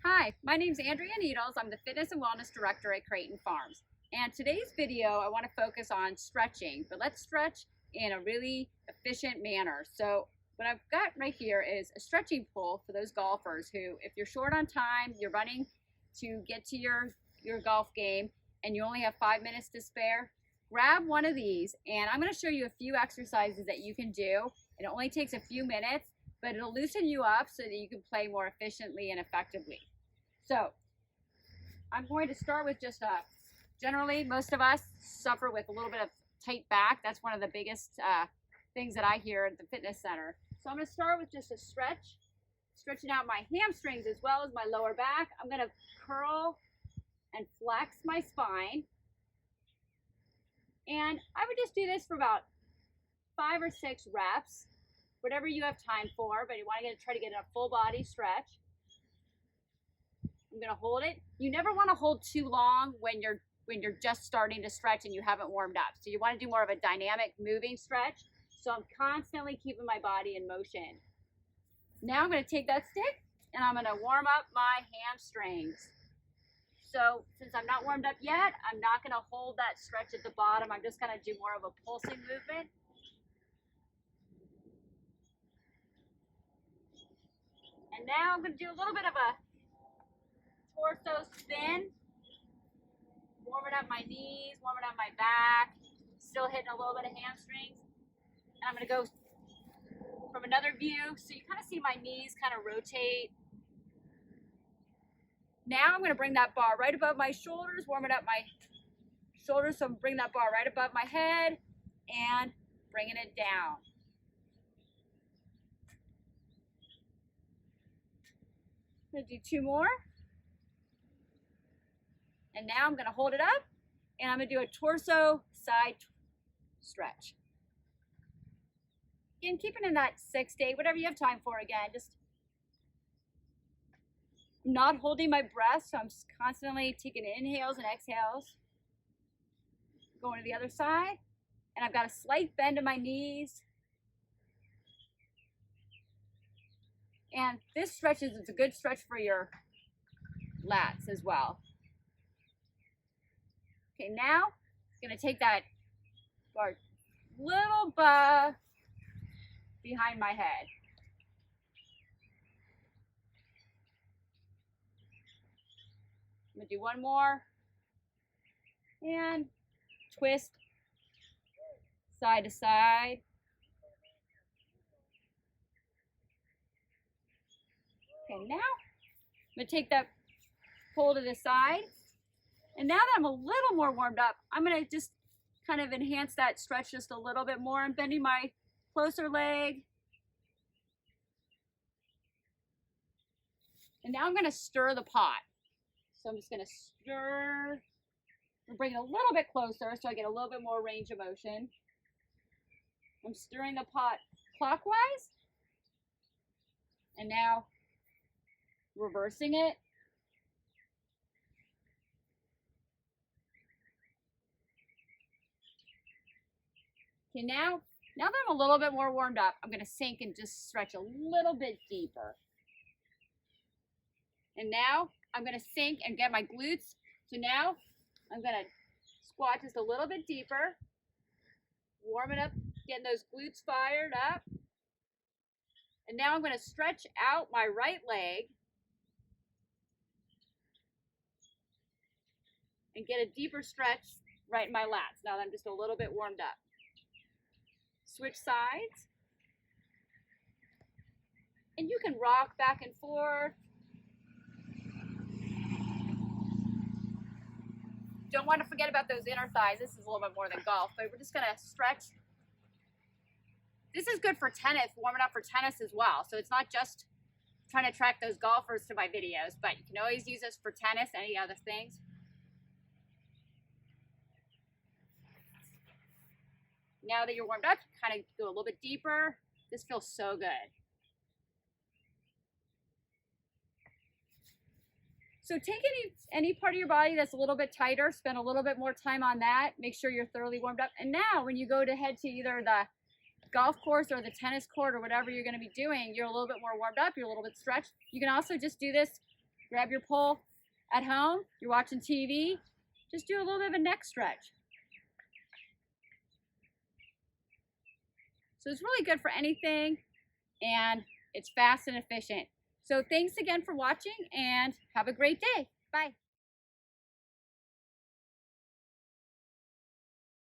Hi, my name is Andrea Needles. I'm the Fitness and Wellness Director at Creighton Farms. And today's video, I want to focus on stretching, but let's stretch in a really efficient manner. So what I've got right here is a stretching pool for those golfers who, if you're short on time, you're running to get to your golf game, and you only have 5 minutes to spare, grab one of these, and I'm going to show you a few exercises that you can do. It only takes a few minutes, but it'll loosen you up so that you can play more efficiently and effectively. So I'm going to start with just generally most of us suffer with a little bit of tight back. That's one of the biggest things that I hear at the fitness center. So I'm going to start with just a stretch, stretching out my hamstrings as well as my lower back. I'm going to curl and flex my spine. And I would just do this for about 5 or 6 reps, whatever you have time for, but you want to try to get a full body stretch. I'm going to hold it. You never want to hold too long when you're just starting to stretch and you haven't warmed up. So you want to do more of a dynamic moving stretch. So I'm constantly keeping my body in motion. Now I'm going to take that stick and I'm going to warm up my hamstrings. So since I'm not warmed up yet, I'm not going to hold that stretch at the bottom. I'm just going to do more of a pulsing movement. And now I'm going to do a little bit of a torso spin, warming up my knees, warming up my back, still hitting a little bit of hamstrings. And I'm going to go from another view so you kind of see my knees kind of rotate. Now I'm going to bring that bar right above my shoulders, warming up my shoulders. So I'm bringing that bar right above my head and bringing it down. I'm going to do 2 more. And now I'm going to hold it up and I'm going to do a torso side stretch. Again, keep it in that 6 to 8, whatever you have time for. Again, just not holding my breath, so I'm just constantly taking inhales and exhales. Going to the other side, and I've got a slight bend in my knees. And this stretch is a good stretch for your lats as well. Okay, now I'm going to take that bar little behind my head. I'm going to do one more. And twist side to side. Okay, now I'm going to take that pull to the side. And now that I'm a little more warmed up, I'm going to just kind of enhance that stretch just a little bit more. I'm bending my closer leg. And now I'm going to stir the pot. So I'm just going to stir and bring it a little bit closer so I get a little bit more range of motion. I'm stirring the pot clockwise. And now reversing it. Okay, now that I'm a little bit more warmed up, I'm going to sink and just stretch a little bit deeper. And now I'm going to sink and get my glutes. So now I'm going to squat just a little bit deeper, warming up, getting those glutes fired up. And now I'm going to stretch out my right leg and get a deeper stretch right in my lats. Now that I'm just a little bit warmed up. Switch sides. And you can rock back and forth. Don't want to forget about those inner thighs. This is a little bit more than golf, but we're just going to stretch. This is good for tennis, warming up for tennis as well. So it's not just trying to attract those golfers to my videos, but you can always use this for tennis, any other things. Now that you're warmed up, kind of go a little bit deeper. This feels so good. So take any part of your body that's a little bit tighter, spend a little bit more time on that. Make sure you're thoroughly warmed up. And now when you go to head to either the golf course or the tennis court or whatever you're going to be doing, you're a little bit more warmed up, you're a little bit stretched. You can also just do this grab your pole at home, you're watching TV, just do a little bit of a neck stretch. So it's really good for anything, and it's fast and efficient. So thanks again for watching, and have a great day. Bye.